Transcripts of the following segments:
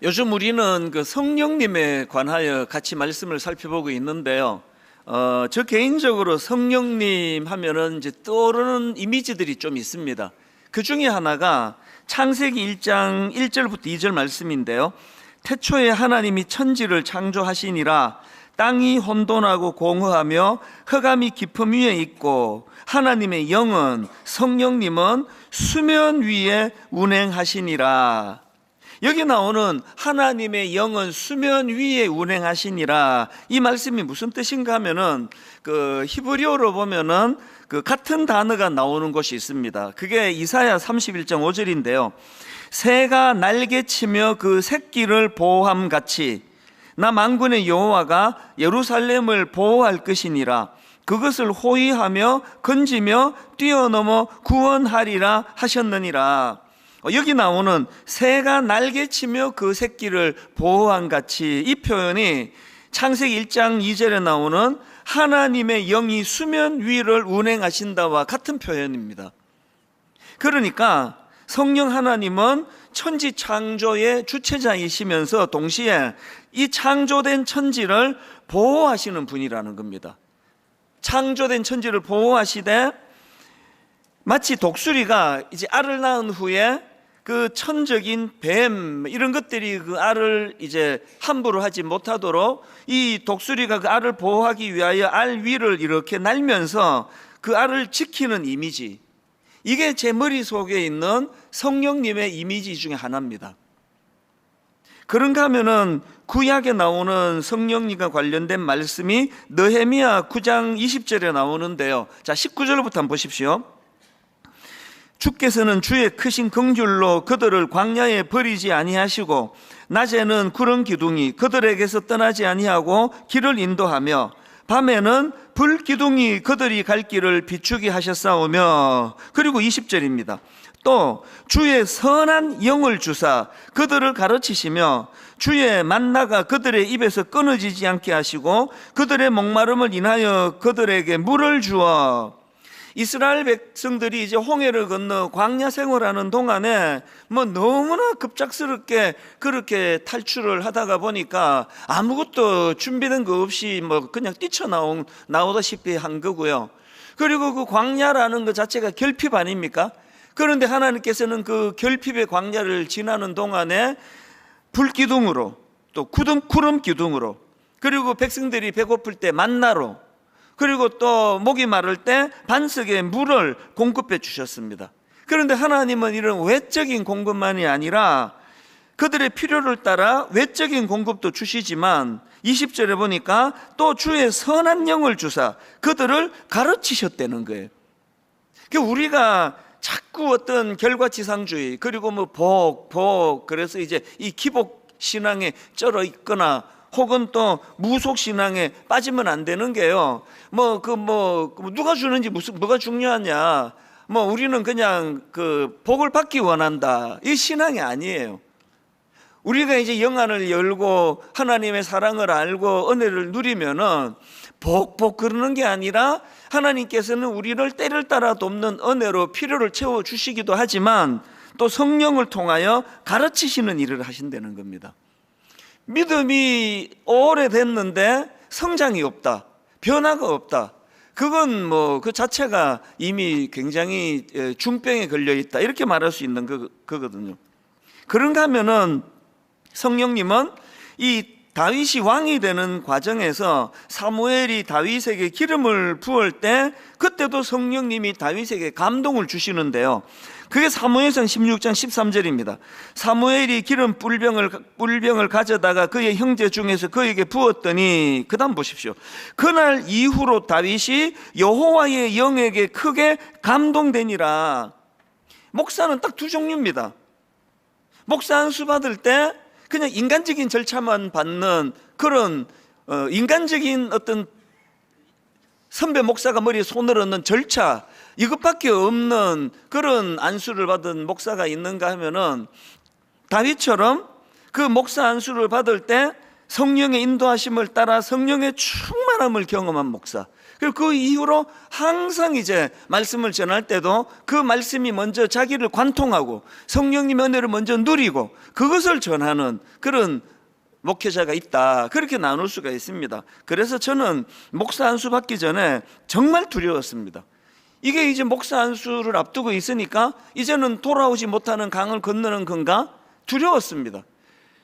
요즘 우리는 그 성령님에 관하여 같이 말씀을 살펴보고 있는데요. 저 개인적으로 성령님 하면은 이제 떠오르는 이미지들이 좀 있습니다. 그 중에 하나가 창세기 1장 1절부터 2절 말씀인데요. 태초에 하나님이 천지를 창조하시니라. 땅이 혼돈하고 공허하며 흑암이 깊음 위에 있고 하나님의 영은 성령님은 수면 위에 운행하시니라. 여기 나오는 하나님의 영은 수면 위에 운행하시니라, 이 말씀이 무슨 뜻인가 하면은 그 히브리어로 보면은 그 같은 단어가 나오는 곳이 있습니다. 그게 이사야 31장 5절인데요. 새가 날개치며 그 새끼를 보호함 같이 나 만군의 여호와가 예루살렘을 보호할 것이니라. 그것을 호위하며 건지며 뛰어넘어 구원하리라 하셨느니라. 여기 나오는 새가 날개치며 그 새끼를 보호한 같이, 이 표현이 창세기 1장 2절에 나오는 하나님의 영이 수면 위를 운행하신다와 같은 표현입니다. 그러니까 성령 하나님은 천지 창조의 주체자이시면서 동시에 이 창조된 천지를 보호하시는 분이라는 겁니다. 창조된 천지를 보호하시되 마치 독수리가 이제 알을 낳은 후에 그 천적인 뱀 이런 것들이 그 알을 이제 함부로 하지 못하도록 이 독수리가 그 알을 보호하기 위하여 알 위를 이렇게 날면서 그 알을 지키는 이미지, 이게 제 머릿속에 있는 성령님의 이미지 중에 하나입니다. 그런가 하면은 구약에 나오는 성령님과 관련된 말씀이 느헤미야 9장 20절에 나오는데요. 자, 19절부터 한번 보십시오. 주께서는 주의 크신 긍휼로 그들을 광야에 버리지 아니하시고 낮에는 구름 기둥이 그들에게서 떠나지 아니하고 길을 인도하며 밤에는 불 기둥이 그들이 갈 길을 비추게 하셨사오며, 그리고 20절입니다. 또 주의 선한 영을 주사 그들을 가르치시며 주의 만나가 그들의 입에서 끊어지지 않게 하시고 그들의 목마름을 인하여 그들에게 물을 주어. 이스라엘 백성들이 이제 홍해를 건너 광야 생활하는 동안에 뭐 너무나 급작스럽게 그렇게 탈출을 하다가 보니까 아무것도 준비된 거 없이 뭐 그냥 나오다시피 한 거고요. 그리고 그 광야라는 것 자체가 결핍 아닙니까? 그런데 하나님께서는 그 결핍의 광야를 지나는 동안에 불기둥으로, 또 구름 기둥으로, 그리고 백성들이 배고플 때 만나로, 그리고 또 목이 마를 때 반석에 물을 공급해 주셨습니다. 그런데 하나님은 이런 외적인 공급만이 아니라 그들의 필요를 따라 외적인 공급도 주시지만 20절에 보니까 또 주의 선한 영을 주사 그들을 가르치셨다는 거예요. 우리가 자꾸 어떤 결과지상주의, 그리고 뭐 그래서 이제 이 기복 신앙에 쩔어 있거나 혹은 또 무속 신앙에 빠지면 안 되는 게요. 누가 주는지 뭐가 중요하냐. 우리는 그냥 그 복을 받기 원한다. 이 신앙이 아니에요. 우리가 이제 영안을 열고 하나님의 사랑을 알고 은혜를 누리면은 복 그러는 게 아니라 하나님께서는 우리를 때를 따라 돕는 은혜로 필요를 채워 주시기도 하지만 또 성령을 통하여 가르치시는 일을 하신다는 겁니다. 믿음이 오래됐는데 성장이 없다, 변화가 없다, 그건 그 자체가 이미 굉장히 중병에 걸려 있다, 이렇게 말할 수 있는 거거든요. 그런가 하면은 성령님은 이 다윗이 왕이 되는 과정에서 사무엘이 다윗에게 기름을 부을 때 그때도 성령님이 다윗에게 감동을 주시는데요. 그게 사무엘상 16장 13절입니다. 사무엘이 기름 뿔병을 가져다가 그의 형제 중에서 그에게 부었더니, 그 다음 보십시오. 그날 이후로 다윗이 여호와의 영에게 크게 감동되니라. 목사는 딱 두 종류입니다. 목사 안수 받을 때 그냥 인간적인 절차만 받는 그런 인간적인 어떤 선배 목사가 머리에 손을 얹는 절차, 이것밖에 없는 그런 안수를 받은 목사가 있는가 하면은 다윗처럼 그 목사 안수를 받을 때 성령의 인도하심을 따라 성령의 충만함을 경험한 목사, 그리고 그 이후로 항상 이제 말씀을 전할 때도 그 말씀이 먼저 자기를 관통하고 성령님 은혜를 먼저 누리고 그것을 전하는 그런 목회자가 있다, 그렇게 나눌 수가 있습니다. 그래서 저는 목사 안수 받기 전에 정말 두려웠습니다. 이게 이제 목사 안수를 앞두고 있으니까 이제는 돌아오지 못하는 강을 건너는 건가 두려웠습니다.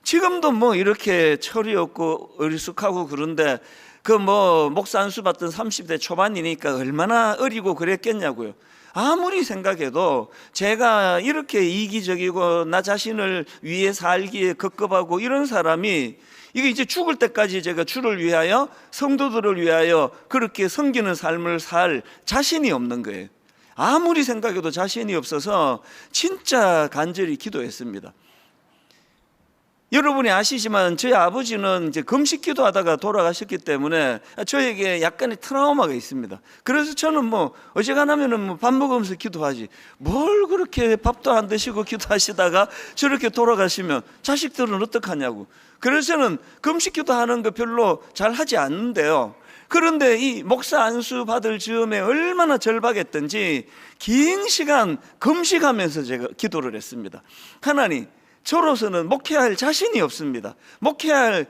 지금도 뭐 이렇게 철이 없고 어리숙하고 그런데 그 뭐 목사 안수 받던 30대 초반이니까 얼마나 어리고 그랬겠냐고요. 아무리 생각해도 제가 이렇게 이기적이고 나 자신을 위해 살기에 급급하고 이런 사람이 이게 이제 죽을 때까지 제가 주를 위하여 성도들을 위하여 그렇게 섬기는 삶을 살 자신이 없는 거예요. 아무리 생각해도 자신이 없어서 진짜 간절히 기도했습니다. 여러분이 아시지만 저희 아버지는 이제 금식 기도하다가 돌아가셨기 때문에 저에게 약간의 트라우마가 있습니다. 그래서 저는 뭐 어지간하면은 뭐 밥 먹으면서 기도하지 뭘 그렇게 밥도 안 드시고 기도하시다가 저렇게 돌아가시면 자식들은 어떡하냐고. 그래서 저는 금식 기도하는 거 별로 잘 하지 않는데요. 그런데 이 목사 안수 받을 즈음에 얼마나 절박했던지 긴 시간 금식하면서 제가 기도를 했습니다. 하나님, 저로서는 목회할 자신이 없습니다. 목회할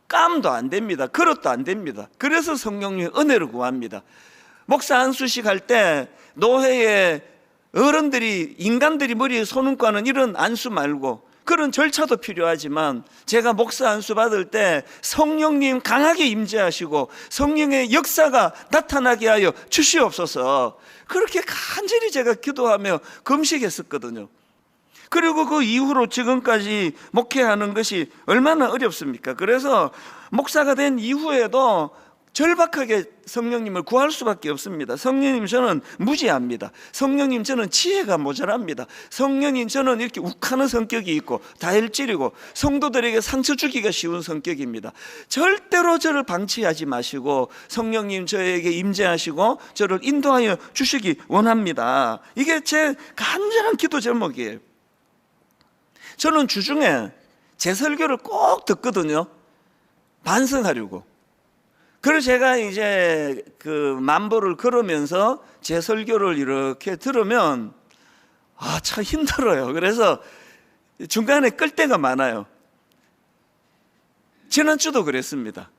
깜도 안 됩니다. 그릇도 안 됩니다. 그래서 성령님의 은혜를 구합니다. 목사 안수식 할 때 노회에 어른들이 인간들이 머리에 손을 이런 안수 말고 그런 절차도 필요하지만 제가 목사 안수 받을 때 성령님 강하게 임재하시고 성령의 역사가 나타나게 하여 주시옵소서, 그렇게 간절히 제가 기도하며 금식했었거든요. 그리고 그 이후로 지금까지 목회하는 것이 얼마나 어렵습니까? 그래서 목사가 된 이후에도 절박하게 성령님을 구할 수밖에 없습니다. 성령님, 저는 무지합니다. 성령님, 저는 지혜가 모자랍니다. 성령님, 저는 이렇게 욱하는 성격이 있고 다혈질이고 성도들에게 상처 주기가 쉬운 성격입니다. 절대로 저를 방치하지 마시고 성령님 저에게 임재하시고 저를 인도하여 주시기 원합니다. 이게 제 간절한 기도 제목이에요. 저는 주중에 제 설교를 꼭 듣거든요. 반성하려고. 그래서 제가 이제 그 만보를 걸으면서 제 설교를 이렇게 들으면 참 힘들어요. 그래서 중간에 끌 때가 많아요. 지난주도 그랬습니다.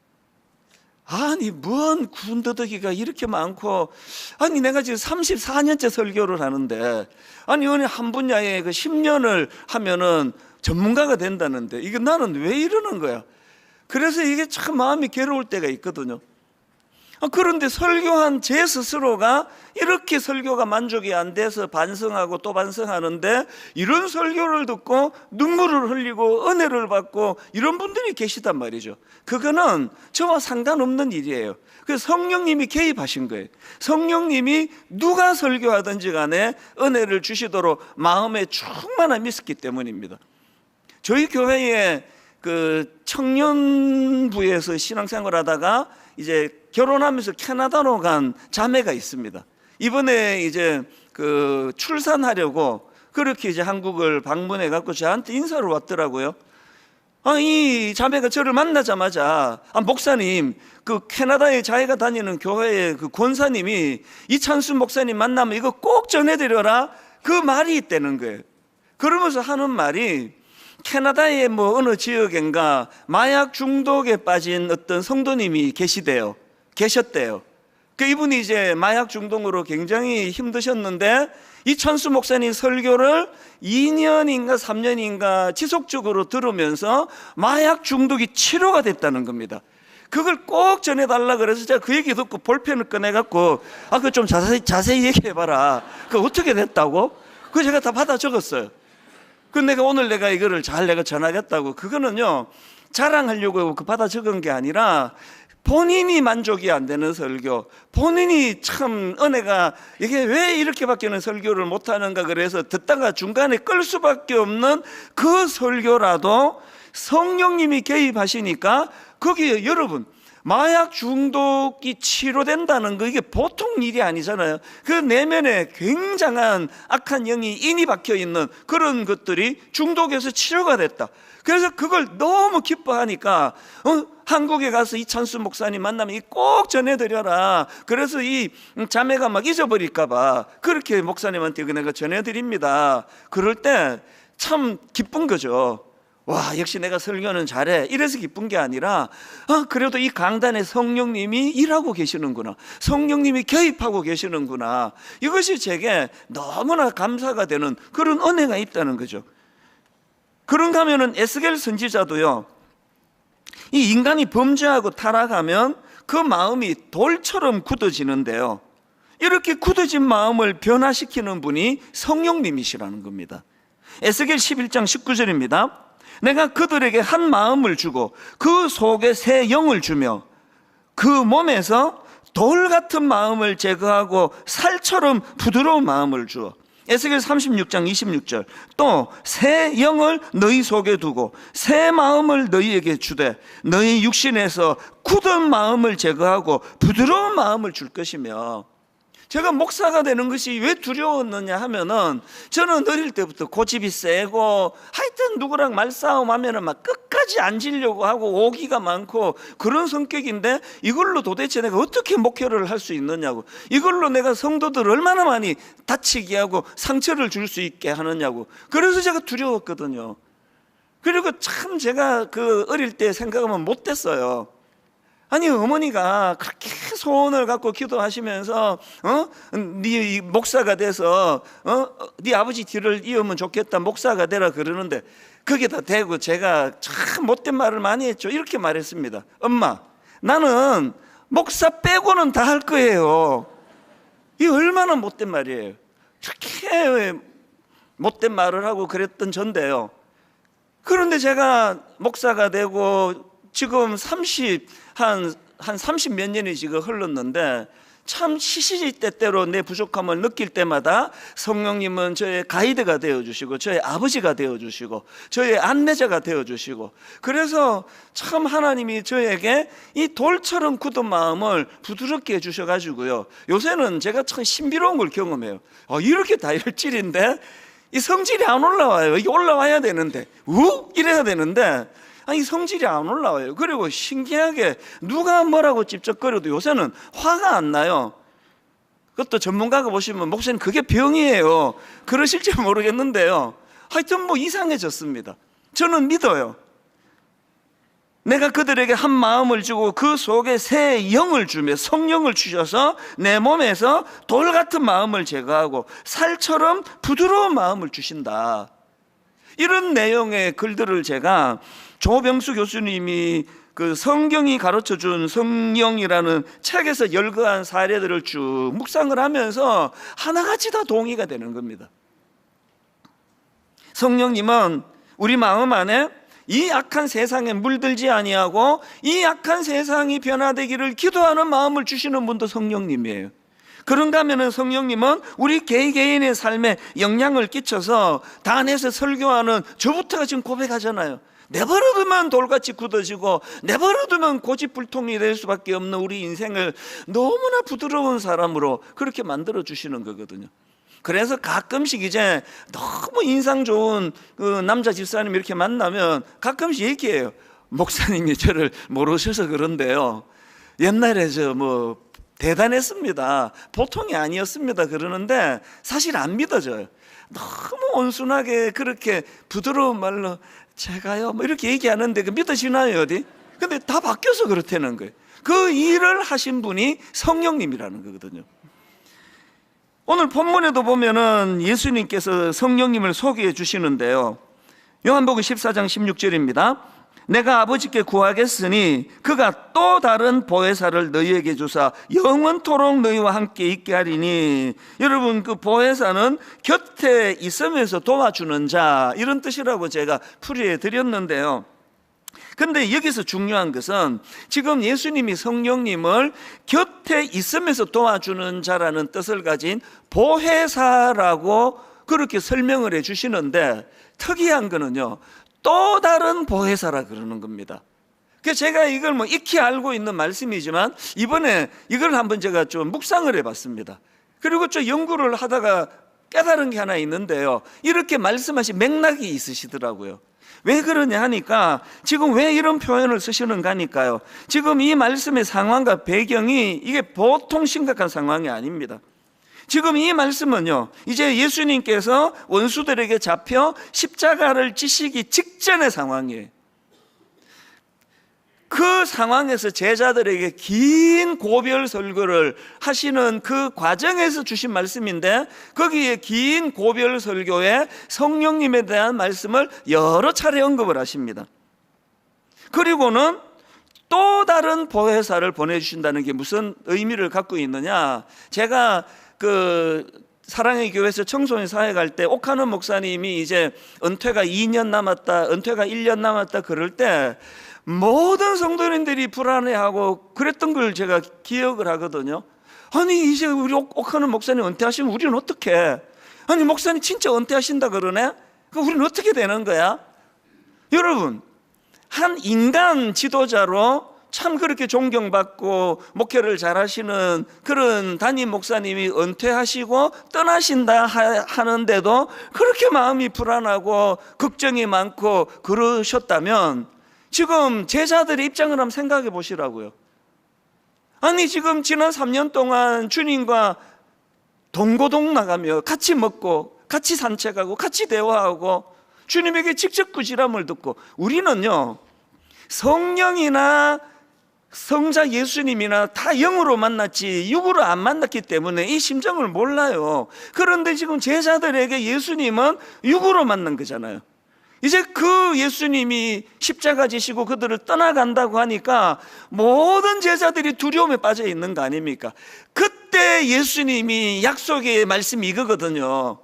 아니 뭔 군더더기가 이렇게 많고, 아니 내가 지금 34년째 설교를 하는데 아니 어느 한 분야에 그 10년을 하면은 전문가가 된다는데 이게 나는 왜 이러는 거야. 그래서 이게 참 마음이 괴로울 때가 있거든요. 그런데 설교한 제 스스로가 이렇게 설교가 만족이 안 돼서 반성하고 또 반성하는데 이런 설교를 듣고 눈물을 흘리고 은혜를 받고 이런 분들이 계시단 말이죠. 그거는 저와 상관없는 일이에요. 그래서 성령님이 개입하신 거예요. 성령님이 누가 설교하든지 간에 은혜를 주시도록 마음에 충만함이 있었기 때문입니다. 저희 교회에 그 청년부에서 신앙생활 하다가 이제 결혼하면서 캐나다로 간 자매가 있습니다. 이번에 이제 그 출산하려고 그렇게 이제 한국을 방문해 갖고 저한테 인사를 왔더라고요. 이 자매가 저를 만나자마자 목사님, 그 캐나다에 자기가 다니는 교회의 그 권사님이 이찬수 목사님 만나면 이거 꼭 전해드려라, 그 말이 있다는 거예요. 그러면서 하는 말이 캐나다의 뭐 어느 지역인가 마약 중독에 빠진 어떤 성도님이 계셨대요. 그 이분이 이제 마약 중독으로 굉장히 힘드셨는데 이찬수 목사님 설교를 2년인가 3년인가 지속적으로 들으면서 마약 중독이 치료가 됐다는 겁니다. 그걸 꼭 전해달라 그래서 제가 그 얘기 듣고 볼펜을 꺼내갖고 그거 좀 자세히 얘기해봐라. 그거 어떻게 됐다고? 그거 제가 다 받아 적었어요. 그 내가 오늘 내가 이거를 잘 내가 전하겠다고. 그거는요 자랑하려고 그 받아 적은 게 아니라 본인이 만족이 안 되는 설교, 본인이 참 은혜가 이게 왜 이렇게밖에는 설교를 못하는가 그래서 듣다가 중간에 끌 수밖에 없는 그 설교라도 성령님이 개입하시니까 거기에 여러분 마약 중독이 치료된다는 거 이게 보통 일이 아니잖아요. 그 내면에 굉장한 악한 영이 인이 박혀 있는 그런 것들이 중독에서 치료가 됐다. 그래서 그걸 너무 기뻐하니까 한국에 가서 이찬수 목사님 만나면 꼭 전해드려라. 그래서 이 자매가 막 잊어버릴까 봐 그렇게 목사님한테 내가 전해드립니다. 그럴 때 참 기쁜 거죠. 와, 역시 내가 설교는 잘해. 이래서 기쁜 게 아니라 그래도 이 강단에 성령님이 일하고 계시는구나, 성령님이 개입하고 계시는구나, 이것이 제게 너무나 감사가 되는 그런 은혜가 있다는 거죠. 그런가 하면은 에스겔 선지자도요, 이 인간이 범죄하고 타락하면 그 마음이 돌처럼 굳어지는데요, 이렇게 굳어진 마음을 변화시키는 분이 성령님이시라는 겁니다. 에스겔 11장 19절입니다. 내가 그들에게 한 마음을 주고 그 속에 새 영을 주며 그 몸에서 돌 같은 마음을 제거하고 살처럼 부드러운 마음을 주어. 에스겔 36장 26절 또 새 영을 너희 속에 두고 새 마음을 너희에게 주되 너희 육신에서 굳은 마음을 제거하고 부드러운 마음을 줄 것이며. 제가 목사가 되는 것이 왜 두려웠느냐 하면은, 저는 어릴 때부터 고집이 세고 하여튼 누구랑 말싸움 하면은 막 끝까지 앉으려고 하고 오기가 많고 그런 성격인데, 이걸로 도대체 내가 어떻게 목회를 할 수 있느냐고, 이걸로 내가 성도들 얼마나 많이 다치게 하고 상처를 줄 수 있게 하느냐고, 그래서 제가 두려웠거든요. 그리고 참 제가 그 어릴 때 생각하면 못됐어요. 아니, 어머니가 그렇게 소원을 갖고 기도하시면서 네 목사가 돼서 네 아버지 뒤를 이으면 좋겠다, 목사가 되라 그러는데 거기다 대고 제가 참 못된 말을 많이 했죠. 이렇게 말했습니다. 엄마, 나는 목사 빼고는 다 할 거예요. 이게 얼마나 못된 말이에요. 그렇게 못된 말을 하고 그랬던 전데요. 그런데 제가 목사가 되고 지금 30 몇 년이 지금 흘렀는데, 참 시시때때로 내 부족함을 느낄 때마다 성령님은 저의 가이드가 되어주시고 저의 아버지가 되어주시고 저의 안내자가 되어주시고, 그래서 참 하나님이 저에게 이 돌처럼 굳은 마음을 부드럽게 해주셔가지고요, 요새는 제가 참 신비로운 걸 경험해요. 이렇게 다혈질인데 이 성질이 안 올라와요. 이게 올라와야 되는데 이래야 되는데 아니, 성질이 안 올라와요. 그리고 신기하게 누가 뭐라고 찝쩍거려도 요새는 화가 안 나요. 그것도 전문가가 보시면 목사님 그게 병이에요 그러실지 모르겠는데요, 하여튼 뭐 이상해졌습니다. 저는 믿어요. 내가 그들에게 한 마음을 주고 그 속에 새 영을 주며 성령을 주셔서 내 몸에서 돌 같은 마음을 제거하고 살처럼 부드러운 마음을 주신다. 이런 내용의 글들을 제가 조병수 교수님이 그 성경이 가르쳐준 성령이라는 책에서 열거한 사례들을 쭉 묵상을 하면서 하나같이 다 동의가 되는 겁니다. 성령님은 우리 마음 안에 이 악한 세상에 물들지 아니하고 이 악한 세상이 변화되기를 기도하는 마음을 주시는 분도 성령님이에요. 그런가 하면 성령님은 우리 개개인의 삶에 영향을 끼쳐서 단에서 설교하는 저부터가 지금 고백하잖아요. 내버려두면 돌같이 굳어지고 내버려두면 고집불통이 될 수밖에 없는 우리 인생을 너무나 부드러운 사람으로 그렇게 만들어 주시는 거거든요. 그래서 가끔씩 이제 너무 인상 좋은 그 남자 집사님 이렇게 만나면 가끔씩 얘기해요. 목사님이 저를 모르셔서 그런데요, 옛날에 저 뭐 대단했습니다, 보통이 아니었습니다 그러는데 사실 안 믿어져요. 너무 온순하게 그렇게 부드러운 말로 제가요 뭐 이렇게 얘기하는데 그 믿어지나요 어디? 근데 다 바뀌어서 그렇다는 거예요. 그 일을 하신 분이 성령님이라는 거거든요. 오늘 본문에도 보면은 예수님께서 성령님을 소개해 주시는데요, 요한복음 14장 16절입니다. 내가 아버지께 구하겠으니 그가 또 다른 보혜사를 너희에게 주사 영원토록 너희와 함께 있게 하리니. 여러분, 그 보혜사는 곁에 있으면서 도와주는 자, 이런 뜻이라고 제가 풀이해 드렸는데요, 근데 여기서 중요한 것은 지금 예수님이 성령님을 곁에 있으면서 도와주는 자라는 뜻을 가진 보혜사라고 그렇게 설명을 해 주시는데, 특이한 거는요, 또 다른 보혜사라 그러는 겁니다. 그래서 제가 이걸 뭐 익히 알고 있는 말씀이지만 이번에 이걸 한번 제가 좀 묵상을 해봤습니다. 그리고 좀 연구를 하다가 깨달은 게 하나 있는데요, 이렇게 말씀하신 맥락이 있으시더라고요. 왜 그러냐 하니까 지금 왜 이런 표현을 쓰시는가 하니까요, 지금 이 말씀의 상황과 배경이 이게 보통 심각한 상황이 아닙니다. 지금 이 말씀은요, 이제 예수님께서 원수들에게 잡혀 십자가를 지시기 직전의 상황이에요. 그 상황에서 제자들에게 긴 고별 설교를 하시는 그 과정에서 주신 말씀인데, 거기에 긴 고별 설교에 성령님에 대한 말씀을 여러 차례 언급을 하십니다. 그리고는 또 다른 보혜사를 보내주신다는 게 무슨 의미를 갖고 있느냐, 제가 사랑의 교회에서 청소년 사회 갈 때 옥하는 목사님이 이제 은퇴가 2년 남았다, 은퇴가 1년 남았다 그럴 때 모든 성도님들이 불안해하고 그랬던 걸 제가 기억을 하거든요. 아니 이제 우리 옥하는 목사님 은퇴하시면 우리는 어떻게 해? 아니 목사님 진짜 은퇴하신다 그러네? 그럼 우리는 어떻게 되는 거야? 여러분, 한 인간 지도자로 참 그렇게 존경받고 목회를 잘하시는 그런 담임 목사님이 은퇴하시고 떠나신다 하는데도 그렇게 마음이 불안하고 걱정이 많고 그러셨다면, 지금 제자들의 입장을 한번 생각해 보시라고요. 아니 지금 지난 3년 동안 주님과 동고동 나가며 같이 먹고 같이 산책하고 같이 대화하고 주님에게 직접 꾸지람을 듣고, 우리는요 성령이나 성자 예수님이나 다 영으로 만났지 육으로 안 만났기 때문에 이 심정을 몰라요. 그런데 지금 제자들에게 예수님은 육으로 만난 거잖아요. 이제 그 예수님이 십자가 지시고 그들을 떠나간다고 하니까 모든 제자들이 두려움에 빠져 있는 거 아닙니까? 그때 예수님이 약속의 말씀이 이거거든요.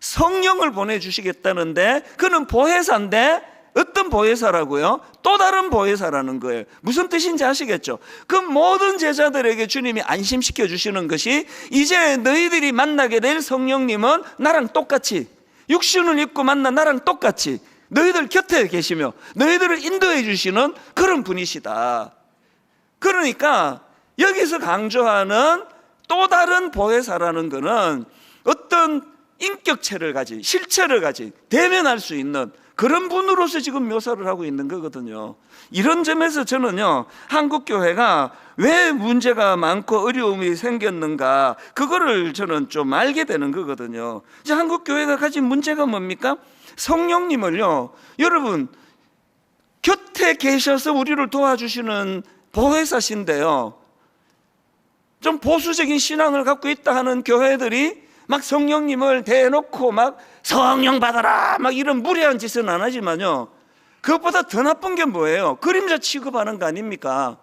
성령을 보내주시겠다는데, 그는 보혜사인데 어떤 보혜사라고요? 또 다른 보혜사라는 거예요. 무슨 뜻인지 아시겠죠? 그 모든 제자들에게 주님이 안심시켜 주시는 것이, 이제 너희들이 만나게 될 성령님은 나랑 똑같이 육신을 입고 만나 나랑 똑같이 너희들 곁에 계시며 너희들을 인도해 주시는 그런 분이시다. 그러니까 여기서 강조하는 또 다른 보혜사라는 것은 어떤 인격체를 가진, 실체를 가진, 대면할 수 있는 그런 분으로서 지금 묘사를 하고 있는 거거든요. 이런 점에서 저는요, 한국교회가 왜 문제가 많고 어려움이 생겼는가, 그거를 저는 좀 알게 되는 거거든요. 이제 한국교회가 가진 문제가 뭡니까? 성령님을요, 여러분 곁에 계셔서 우리를 도와주시는 보혜사신데요, 좀 보수적인 신앙을 갖고 있다 하는 교회들이 막 성령님을 대놓고 막 성령 받아라 막 이런 무례한 짓은 안 하지만요, 그것보다 더 나쁜 게 뭐예요? 그림자 취급하는 거 아닙니까?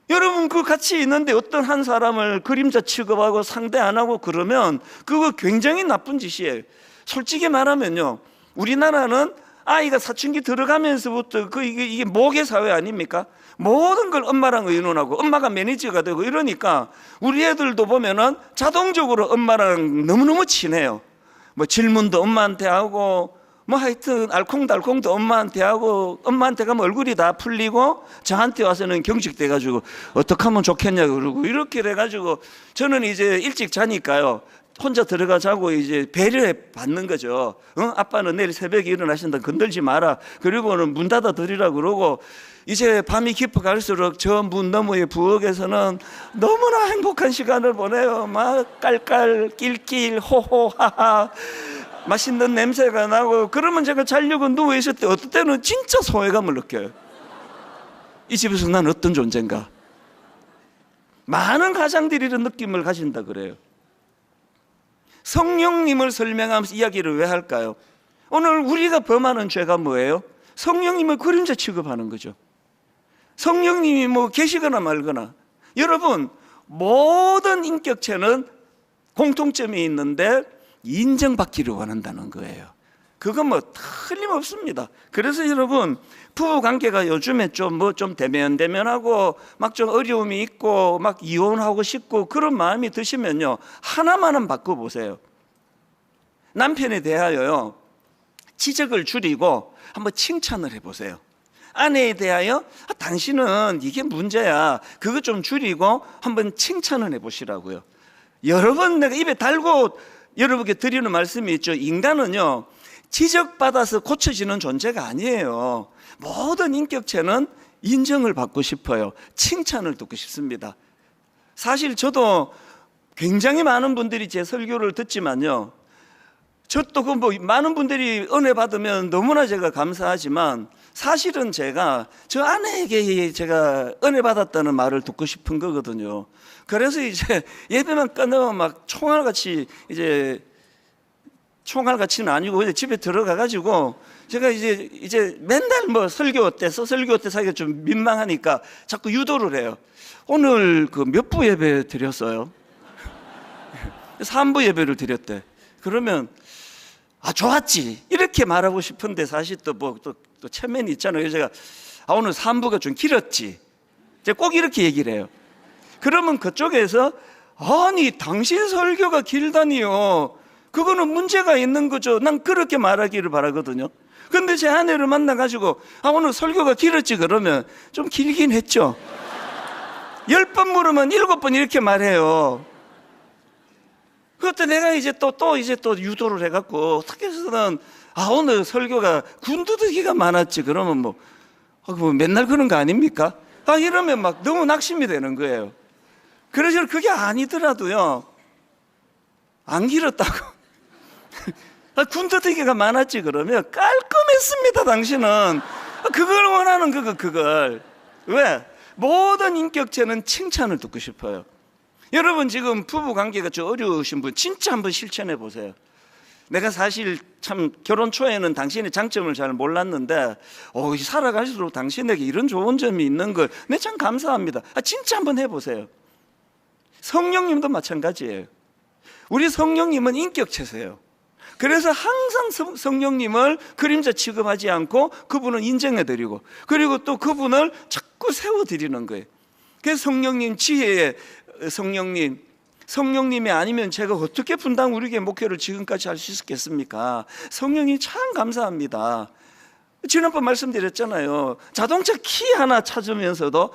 여러분 그 같이 있는데 어떤 한 사람을 그림자 취급하고 상대 안 하고 그러면 그거 굉장히 나쁜 짓이에요. 솔직히 말하면요, 우리나라는 아이가 사춘기 들어가면서부터 이게 모계 사회 아닙니까? 모든 걸 엄마랑 의논하고 엄마가 매니저가 되고 이러니까 우리 애들도 보면은 자동적으로 엄마랑 너무너무 친해요. 뭐 질문도 엄마한테 하고 뭐 하여튼 알콩달콩도 엄마한테 하고, 엄마한테 가면 얼굴이 다 풀리고 저한테 와서는 경직돼 가지고 어떻게 하면 좋겠냐 그러고 이렇게 돼 가지고, 저는 이제 일찍 자니까요 혼자 들어가 자고 이제 배려해 받는 거죠. 아빠는 내일 새벽에 일어나신다, 건들지 마라, 그리고는 문 닫아 드리라 그러고, 이제 밤이 깊어갈수록 저 문 너머의 부엌에서는 너무나 행복한 시간을 보내요. 막 깔깔 낄낄 호호하하 맛있는 냄새가 나고, 그러면 제가 자려고 누워있을 때 어떨 때는 진짜 소외감을 느껴요. 이 집에서 난 어떤 존재인가. 많은 가장들이 이런 느낌을 가진다 그래요. 성령님을 설명하면서 이야기를 왜 할까요? 오늘 우리가 범하는 죄가 뭐예요? 성령님을 그림자 취급하는 거죠. 성령님이 뭐 계시거나 말거나. 여러분, 모든 인격체는 공통점이 있는데 인정받기를 원한다는 거예요. 그건 뭐 틀림없습니다. 그래서 여러분, 부부관계가 요즘에 좀 대면하고 막 좀 어려움이 있고 막 이혼하고 싶고 그런 마음이 드시면요, 하나만은 바꿔보세요. 남편에 대하여요 지적을 줄이고 한번 칭찬을 해보세요. 아내에 대하여 당신은 이게 문제야, 그거 좀 줄이고 한번 칭찬을 해보시라고요. 여러 번 내가 입에 달고 여러분께 드리는 말씀이 있죠. 인간은요, 지적받아서 고쳐지는 존재가 아니에요. 모든 인격체는 인정을 받고 싶어요. 칭찬을 듣고 싶습니다. 사실 저도 굉장히 많은 분들이 제 설교를 듣지만요, 저도 많은 분들이 은혜 받으면 너무나 제가 감사하지만, 사실은 제가 저 아내에게 제가 은혜 받았다는 말을 듣고 싶은 거거든요. 그래서 이제 예배만 끝나면 막 총알같이, 이제 총알같이는 아니고 이제 집에 들어가가지고 제가 이제 맨날 설교 어때서 사기가 좀 민망하니까 자꾸 유도를 해요. 오늘 몇 부 예배 드렸어요? 3부 예배를 드렸대. 그러면 좋았지, 이렇게 말하고 싶은데, 사실 또 체면이 있잖아요. 그래서 제가 오늘 3부가 좀 길었지, 제가 꼭 이렇게 얘기를 해요. 그러면 그쪽에서 아니 당신 설교가 길다니요, 그거는 문제가 있는 거죠. 난 그렇게 말하기를 바라거든요. 근데 제 아내를 만나가지고 오늘 설교가 길었지, 그러면 좀 길긴 했죠. 10번 물으면 7번 이렇게 말해요. 그때 내가 이제 또 유도를 해갖고, 어떻게 해서는 오늘 설교가 군더더기가 많았지, 그러면 뭐 맨날 그런 거 아닙니까? 이러면 막 너무 낙심이 되는 거예요. 그래서 그게 아니더라도요, 안 길었다고. 군더더기가 많았지, 그러면 깔끔했습니다, 당신은. 그걸 원하는 그걸. 왜? 모든 인격체는 칭찬을 듣고 싶어요. 여러분, 지금 부부 관계가 좀 어려우신 분 진짜 한번 실천해 보세요. 내가 사실 참 결혼 초에는 당신의 장점을 잘 몰랐는데 살아갈수록 당신에게 이런 좋은 점이 있는 걸 내 참 감사합니다. 진짜 한번 해보세요. 성령님도 마찬가지예요. 우리 성령님은 인격체세요. 그래서 항상 성령님을 그림자 취급하지 않고 그분을 인정해드리고, 그리고 또 그분을 자꾸 세워드리는 거예요. 그래서 성령님 지혜의 성령님이 아니면 제가 어떻게 분당 우리 교회 목회를 지금까지 할 수 있었겠습니까? 성령이 참 감사합니다. 지난번 말씀드렸잖아요. 자동차 키 하나 찾으면서도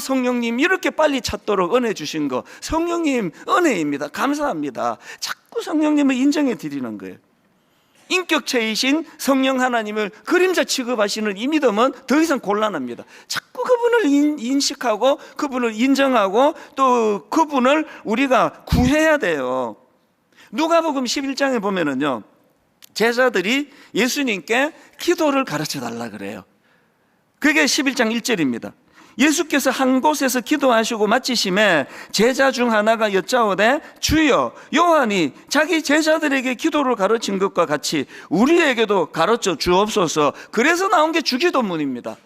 성령님 이렇게 빨리 찾도록 은혜 주신 거, 성령님 은혜입니다, 감사합니다. 자꾸 성령님을 인정해 드리는 거예요. 인격체이신 성령 하나님을 그림자 취급하시는 이 믿음은 더 이상 곤란합니다. 자꾸 그분을 인식하고 그분을 인정하고 또 그분을 우리가 구해야 돼요. 누가복음 11장에 보면은요, 제자들이 예수님께 기도를 가르쳐 달라 그래요. 그게 11장 1절입니다. 예수께서 한 곳에서 기도하시고 마치심에 제자 중 하나가 여짜오되, 주여, 요한이 자기 제자들에게 기도를 가르친 것과 같이 우리에게도 가르쳐 주옵소서. 그래서 나온 게 주기도문입니다.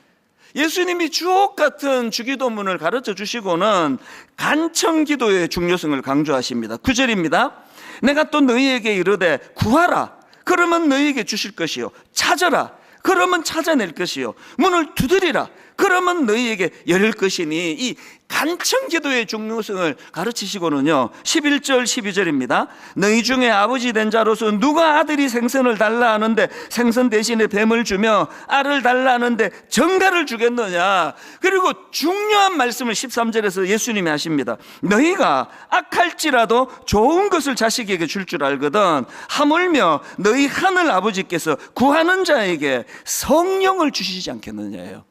예수님이 주옥 같은 주기도문을 가르쳐 주시고는 간청기도의 중요성을 강조하십니다. 9절입니다. 내가 또 너희에게 이르되 구하라, 그러면 너희에게 주실 것이요, 찾아라, 그러면 찾아낼 것이요, 문을 두드리라, 그러면 너희에게 열릴 것이니, 이 간청기도의 중요성을 가르치시고는요, 11절 12절입니다. 너희 중에 아버지 된 자로서 누가 아들이 생선을 달라 하는데 생선 대신에 뱀을 주며 알을 달라 하는데 정갈을 주겠느냐. 그리고 중요한 말씀을 13절에서 예수님이 하십니다. 너희가 악할지라도 좋은 것을 자식에게 줄 줄 알거든 하물며 너희 하늘 아버지께서 구하는 자에게 성령을 주시지 않겠느냐예요.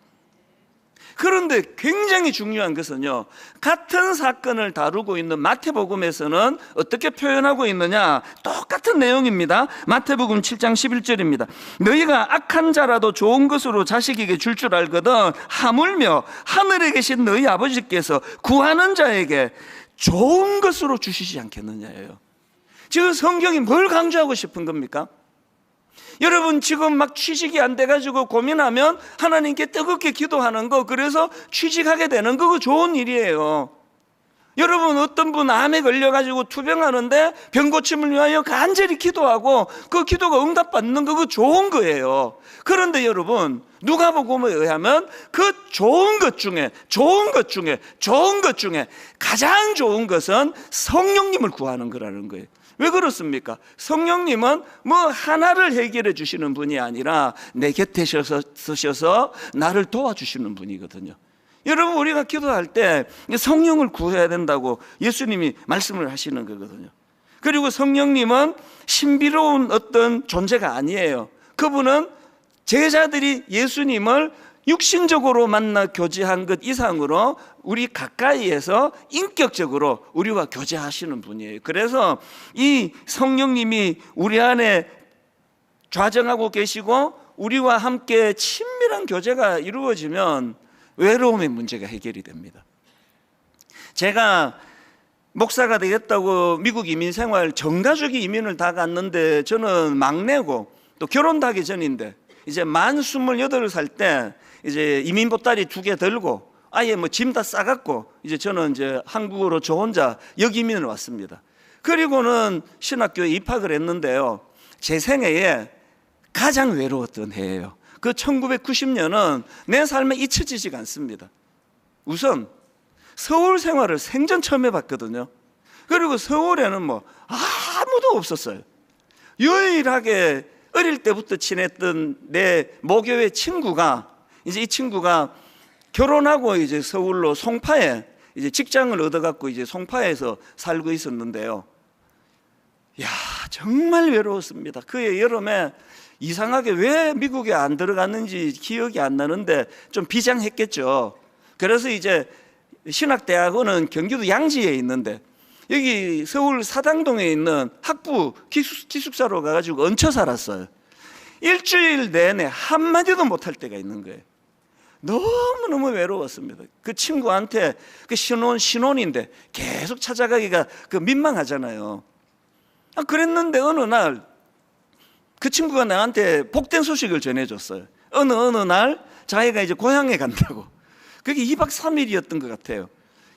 그런데 굉장히 중요한 것은요, 같은 사건을 다루고 있는 마태복음에서는 어떻게 표현하고 있느냐, 똑같은 내용입니다. 마태복음 7장 11절입니다. 너희가 악한 자라도 좋은 것으로 자식에게 줄 줄 알거든 하물며 하늘에 계신 너희 아버지께서 구하는 자에게 좋은 것으로 주시지 않겠느냐예요. 지금 성경이 뭘 강조하고 싶은 겁니까? 여러분, 지금 막 취직이 안 돼가지고 고민하면 하나님께 뜨겁게 기도하는 거, 그래서 취직하게 되는 거, 그거 좋은 일이에요. 여러분, 어떤 분 암에 걸려가지고 투병하는데 병 고침을 위하여 간절히 기도하고 그 기도가 응답받는 거, 그거 좋은 거예요. 그런데 여러분, 누가복음에 의하면 그 좋은 것 중에 가장 좋은 것은 성령님을 구하는 거라는 거예요. 왜 그렇습니까? 성령님은 뭐 하나를 해결해 주시는 분이 아니라 내 곁에 서셔서 나를 도와주시는 분이거든요. 여러분, 우리가 기도할 때 성령을 구해야 된다고 예수님이 말씀을 하시는 거거든요. 그리고 성령님은 신비로운 어떤 존재가 아니에요. 그분은 제자들이 예수님을 육신적으로 만나 교제한 것 이상으로 우리 가까이에서 인격적으로 우리와 교제하시는 분이에요. 그래서 이 성령님이 우리 안에 좌정하고 계시고 우리와 함께 친밀한 교제가 이루어지면 외로움의 문제가 해결이 됩니다. 제가 목사가 되겠다고 미국 이민 생활 전 가족이 이민을 다 갔는데 저는 막내고 또 결혼도 하기 전인데 이제 만 28살 때 이제 이민 보따리 2개 들고 아예 뭐 짐 다 싸갖고 이제 저는 이제 한국으로 저 혼자 역이민을 왔습니다. 그리고는 신학교에 입학을 했는데요. 제 생애에 가장 외로웠던 해예요. 그 1990년은 내 삶에 잊혀지지가 않습니다. 우선 서울 생활을 생전 처음 해봤거든요. 그리고 서울에는 뭐 아무도 없었어요. 유일하게 어릴 때부터 지냈던 내 모교의 친구가 이제 이 친구가 결혼하고 이제 서울로 송파에 이제 직장을 얻어갖고 이제 송파에서 살고 있었는데요. 야, 정말 외로웠습니다. 그해 여름에 이상하게 왜 미국에 안 들어갔는지 기억이 안 나는데 좀 비장했겠죠. 그래서 이제 신학대학원은 경기도 양지에 있는데 여기 서울 사당동에 있는 학부 기숙사로 가가지고 얹혀 살았어요. 일주일 내내 한마디도 못할 때가 있는 거예요. 너무너무 외로웠습니다. 그 친구한테 그 신혼인데 계속 찾아가기가 그 민망하잖아요. 그랬는데 어느 날 그 친구가 나한테 복된 소식을 전해줬어요. 어느 날 자기가 이제 고향에 간다고. 그게 2박 3일이었던 것 같아요.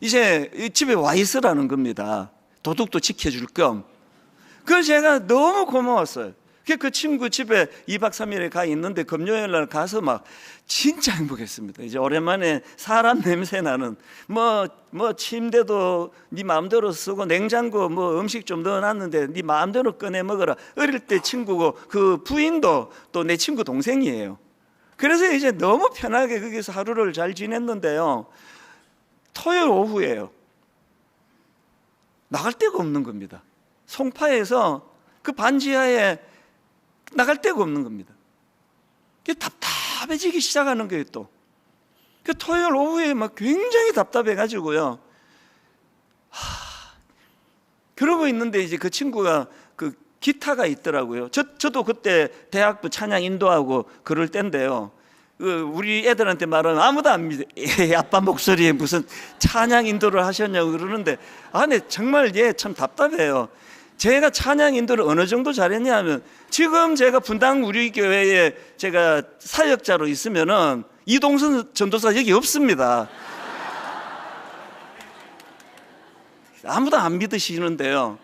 이제 집에 와 있으라는 겁니다. 도둑도 지켜줄 겸. 그래서 제가 너무 고마웠어요. 그 친구 집에 2박 3일에 가 있는데 금요일 날 가서 막 진짜 행복했습니다. 이제 오랜만에 사람 냄새 나는 뭐 침대도 네 마음대로 쓰고 냉장고 뭐 음식 좀 넣어놨는데 네 마음대로 꺼내 먹어라. 어릴 때 친구고 그 부인도 또 내 친구 동생이에요. 그래서 이제 너무 편하게 거기서 하루를 잘 지냈는데요. 토요일 오후에요. 나갈 데가 없는 겁니다. 송파에서 그 반지하에 나갈 데가 없는 겁니다. 답답해지기 시작하는 거예요. 또 그 토요일 오후에 막 굉장히 답답해가지고요. 그러고 있는데 이제 그 친구가 그 기타가 있더라고요. 저도 그때 대학부 찬양 인도하고 그럴 때인데요. 우리 애들한테 말하면 아무도 안 믿어. 아빠 목소리에 무슨 찬양 인도를 하셨냐고 그러는데 네, 정말 참 답답해요. 제가 찬양 인도를 어느 정도 잘했냐면 지금 제가 분당 우리 교회에 제가 사역자로 있으면은 이동선 전도사 여기 없습니다. 아무도 안 믿으시는데요.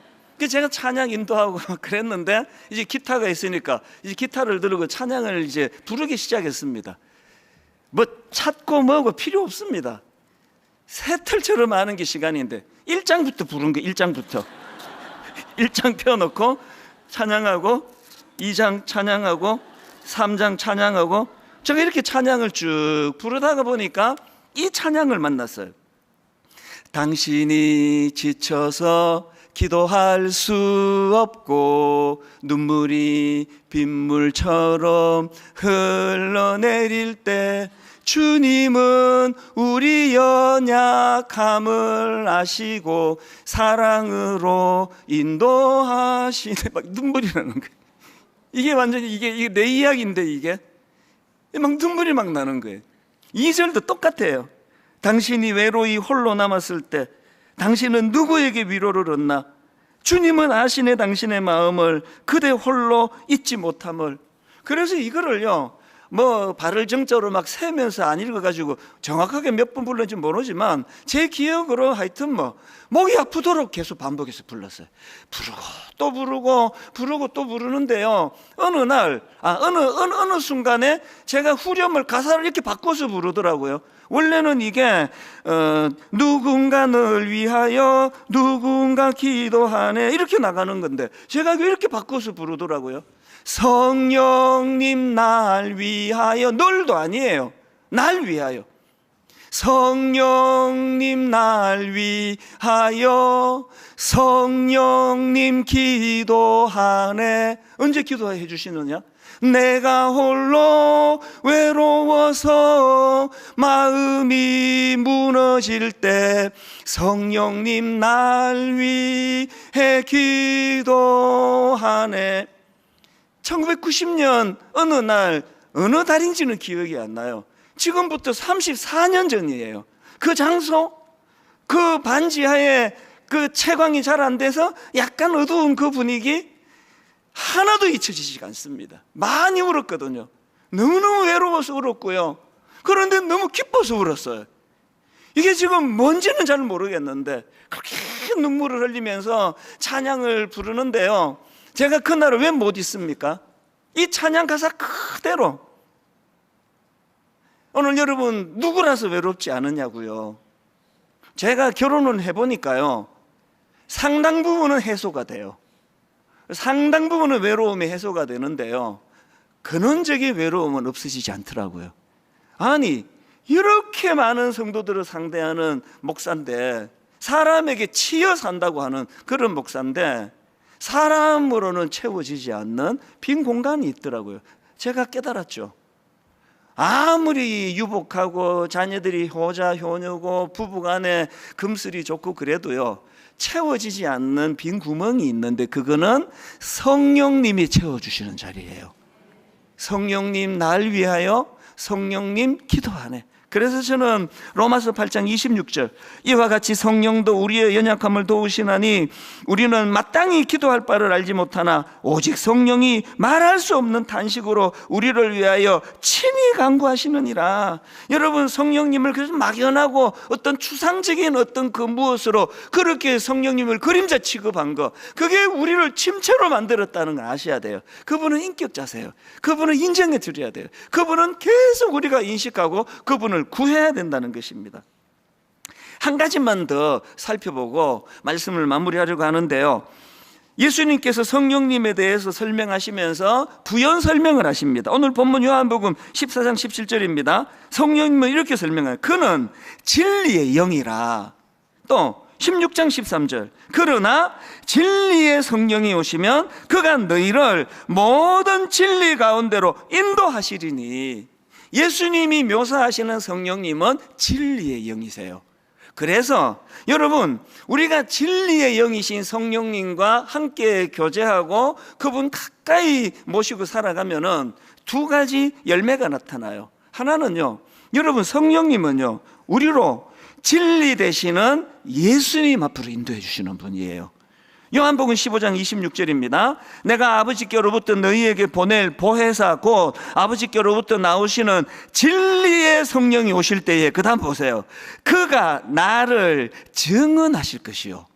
제가 찬양 인도하고 그랬는데 이제 기타가 있으니까 이제 기타를 들고 찬양을 이제 부르기 시작했습니다. 뭐 찾고 뭐고 필요 없습니다. 새틀처럼 하는 게 시간인데 1장부터 부른 거 1장부터 1장 펴놓고 찬양하고 2장 찬양하고 3장 찬양하고 제가 이렇게 찬양을 쭉 부르다가 보니까 이 찬양을 만났어요. 당신이 지쳐서 기도할 수 없고 눈물이 빗물처럼 흘러내릴 때 주님은 우리 연약함을 아시고 사랑으로 인도하시네. 막 눈물이 나는 거예요. 이게 완전히 이게 내 이야기인데 이게 막 눈물이 막 나는 거예요. 2절도 똑같아요. 당신이 외로이 홀로 남았을 때 당신은 누구에게 위로를 얻나? 주님은 아시네 당신의 마음을 그대 홀로 잊지 못함을. 그래서 이거를요 뭐 발을 정자로 막 세면서 안 읽어가지고 정확하게 몇 번 불렀는지 모르지만 제 기억으로 하여튼 뭐 목이 아프도록 계속 반복해서 불렀어요. 부르고 또 부르고 부르고 또 부르는데요. 어느 날 어느 순간에 제가 후렴을 가사를 이렇게 바꿔서 부르더라고요. 원래는 이게 누군가를 위하여 누군가 기도하네 이렇게 나가는 건데 제가 이렇게 바꿔서 부르더라고요. 성령님 날 위하여, 널도 아니에요. 날 위하여. 성령님 날 위하여 성령님 기도하네. 언제 기도해 주시느냐? 내가 홀로 외로워서 마음이 무너질 때 성령님 날 위해 기도하네. 1990년 어느 날 어느 달인지는 기억이 안 나요. 지금부터 34년 전이에요. 그 장소, 그 반지하에 그 채광이 잘 안 돼서 약간 어두운 그 분위기 하나도 잊혀지지가 않습니다. 많이 울었거든요. 너무너무 외로워서 울었고요. 그런데 너무 기뻐서 울었어요. 이게 지금 뭔지는 잘 모르겠는데 그렇게 눈물을 흘리면서 찬양을 부르는데요, 제가 그날을 왜 못 잊습니까? 이 찬양 가사 그대로. 오늘 여러분 누구라서 외롭지 않으냐고요. 제가 결혼을 해보니까요, 상당 부분은 해소가 돼요. 상당 부분은 외로움이 해소가 되는데요, 근원적인 외로움은 없어지지 않더라고요. 아니 이렇게 많은 성도들을 상대하는 목사인데, 사람에게 치여 산다고 하는 그런 목사인데 사람으로는 채워지지 않는 빈 공간이 있더라고요. 제가 깨달았죠. 아무리 유복하고 자녀들이 효자 효녀고 부부간에 금슬이 좋고 그래도요, 채워지지 않는 빈 구멍이 있는데 그거는 성령님이 채워주시는 자리예요. 성령님 날 위하여 성령님 기도하네. 그래서 저는 로마서 8장 26절, 이와 같이 성령도 우리의 연약함을 도우시나니 우리는 마땅히 기도할 바를 알지 못하나 오직 성령이 말할 수 없는 탄식으로 우리를 위하여 친히 간구하시느니라. 여러분, 성령님을 그래서 막연하고 어떤 추상적인 어떤 그 무엇으로 그렇게 성령님을 그림자 취급한 거, 그게 우리를 침체로 만들었다는 걸 아셔야 돼요. 그분은 인격자세요. 그분은 인정해 드려야 돼요. 그분은 계속 우리가 인식하고 그분을 구해야 된다는 것입니다. 한 가지만 더 살펴보고 말씀을 마무리하려고 하는데요, 예수님께서 성령님에 대해서 설명하시면서 부연 설명을 하십니다. 오늘 본문 요한복음 14장 17절입니다. 성령님은 이렇게 설명해요. 그는 진리의 영이라. 또 16장 13절, 그러나 진리의 성령이 오시면 그가 너희를 모든 진리 가운데로 인도하시리니. 예수님이 묘사하시는 성령님은 진리의 영이세요. 그래서 여러분, 우리가 진리의 영이신 성령님과 함께 교제하고 그분 가까이 모시고 살아가면은 두 가지 열매가 나타나요. 하나는요, 여러분, 성령님은요 우리로 진리 되시는 예수님 앞으로 인도해 주시는 분이에요. 요한복음 15장 26절입니다. 내가 아버지께로부터 너희에게 보낼 보혜사 곧 아버지께로부터 나오시는 진리의 성령이 오실 때에, 그 다음 보세요, 그가 나를 증언하실 것이요.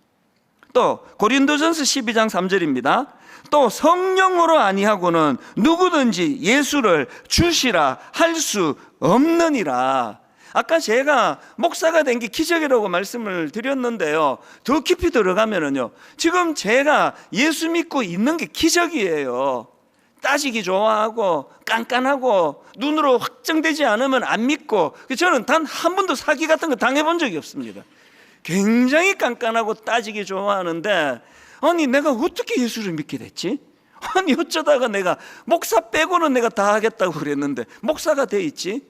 또 고린도전서 12장 3절입니다. 또 성령으로 아니하고는 누구든지 예수를 주시라 할 수 없느니라. 아까 제가 목사가 된 게 기적이라고 말씀을 드렸는데요, 더 깊이 들어가면은요, 지금 제가 예수 믿고 있는 게 기적이에요. 따지기 좋아하고 깐깐하고 눈으로 확정되지 않으면 안 믿고, 저는 단 한 번도 사기 같은 거 당해본 적이 없습니다. 굉장히 깐깐하고 따지기 좋아하는데, 아니 내가 어떻게 예수를 믿게 됐지? 아니 어쩌다가 내가 목사 빼고는 내가 다 하겠다고 그랬는데 목사가 돼 있지?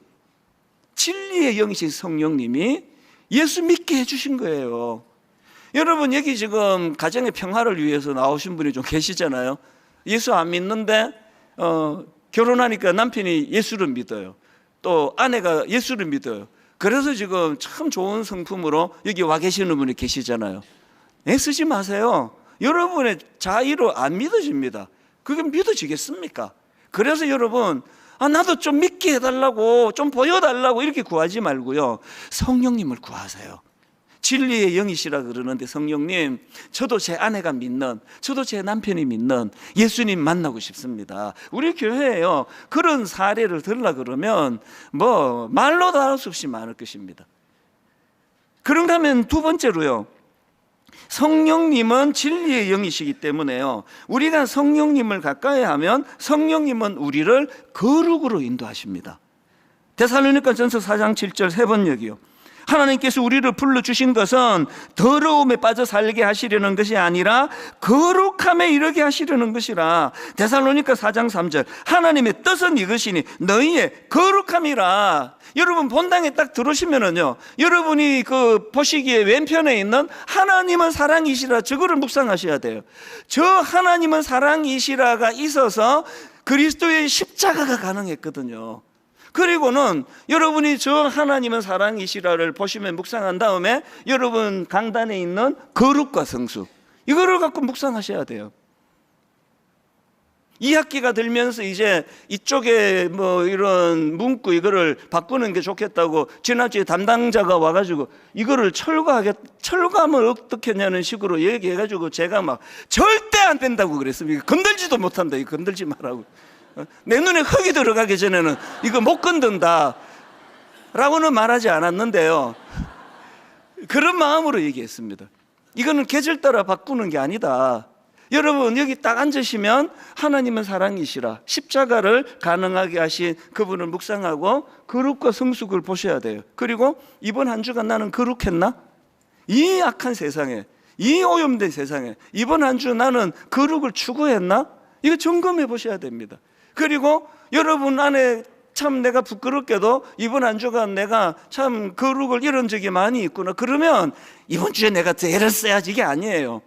진리의 영이신 성령님이 예수 믿게 해주신 거예요. 여러분, 여기 지금 가정의 평화를 위해서 나오신 분이 좀 계시잖아요. 예수 안 믿는데 결혼하니까 남편이 예수를 믿어요. 또 아내가 예수를 믿어요. 그래서 지금 참 좋은 성품으로 여기 와 계시는 분이 계시잖아요. 애쓰지 마세요. 여러분의 자의로 안 믿어집니다. 그게 믿어지겠습니까? 그래서 여러분, 나도 좀 믿게 해달라고, 좀 보여달라고 이렇게 구하지 말고요, 성령님을 구하세요. 진리의 영이시라 그러는데, 성령님, 저도 제 아내가 믿는, 저도 제 남편이 믿는 예수님 만나고 싶습니다. 우리 교회에요, 그런 사례를 들으려 그러면 뭐 말로도 할 수 없이 많을 것입니다. 그런가 하면 두 번째로요, 성령님은 진리의 영이시기 때문에요, 우리가 성령님을 가까이 하면 성령님은 우리를 거룩으로 인도하십니다. 데살로니가전서 4장 7절 세 번역이요, 하나님께서 우리를 불러주신 것은 더러움에 빠져 살게 하시려는 것이 아니라 거룩함에 이르게 하시려는 것이라. 데살로니가 4장 3절, 하나님의 뜻은 이것이니 너희의 거룩함이라. 여러분 본당에 딱 들어오시면은요, 여러분이 그 보시기에 왼편에 있는 하나님은 사랑이시라, 저거를 묵상하셔야 돼요. 저 하나님은 사랑이시라가 있어서 그리스도의 십자가가 가능했거든요. 그리고는 여러분이 저 하나님은 사랑이시라를 보시면 묵상한 다음에 여러분 강단에 있는 거룩과 성수, 이거를 갖고 묵상하셔야 돼요. 2학기가 들면서 이제 이쪽에 뭐 이런 문구 이거를 바꾸는 게 좋겠다고 지난주에 담당자가 와가지고 이거를 철거하면 어떻게 하냐는 식으로 얘기해가지고 제가 막 절대 안 된다고 그랬습니다. 건들지도 못한다, 이거 건들지 말라고. 내 눈에 흙이 들어가기 전에는 이거 못 건든다 라고는 말하지 않았는데요, 그런 마음으로 얘기했습니다. 이거는 계절 따라 바꾸는 게 아니다. 여러분 여기 딱 앉으시면 하나님은 사랑이시라, 십자가를 가능하게 하신 그분을 묵상하고 거룩과 성숙을 보셔야 돼요. 그리고 이번 한 주간 나는 거룩했나? 이 악한 세상에, 이 오염된 세상에 이번 한 주 나는 거룩을 추구했나? 이거 점검해 보셔야 됩니다. 그리고 여러분 안에 참 내가 부끄럽게도 이번 한 주간 내가 참 거룩을 잃은 적이 많이 있구나, 그러면 이번 주에 내가 더 애를 써야지, 이게 아니에요.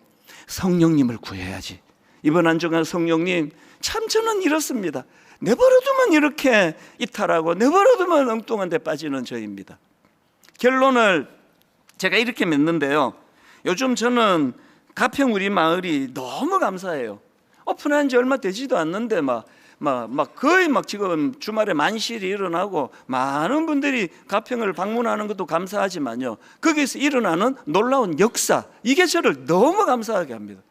성령님을 구해야지. 이번 한 주간 성령님, 참 저는 이렇습니다, 내버려두면 이렇게 이탈하고 내버려두면 엉뚱한 데 빠지는 저입니다. 결론을 제가 이렇게 맺는데요, 요즘 저는 가평 우리 마을이 너무 감사해요. 오픈한 지 얼마 되지도 않는데 거의 지금 주말에 만실이 일어나고 많은 분들이 가평을 방문하는 것도 감사하지만요, 거기서 일어나는 놀라운 역사, 이게 저를 너무 감사하게 합니다.